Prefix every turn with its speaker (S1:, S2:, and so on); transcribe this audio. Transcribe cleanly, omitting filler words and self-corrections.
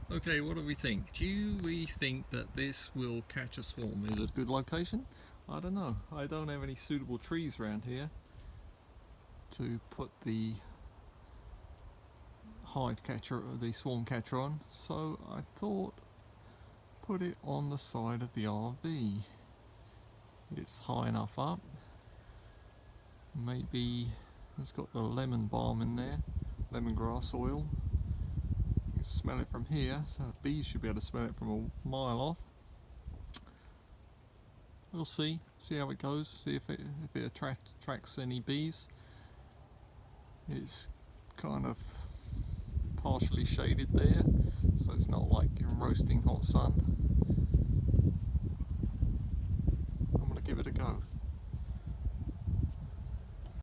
S1: Okay, what do we think? Do we think that this will catch a swarm? Is it a good location? I don't know. I don't have any suitable trees around here to put the hive catcher, or the swarm catcher on, so I thought put it on the side of the RV. It's high enough up. Maybe it's got the lemon balm in there, lemongrass oil. You can smell it from here, so bees should be able to smell it from a mile off. We'll see how it goes, see if it attracts any bees. It's kind of partially shaded there, so it's not like you're roasting hot sun. I'm going to give it a go.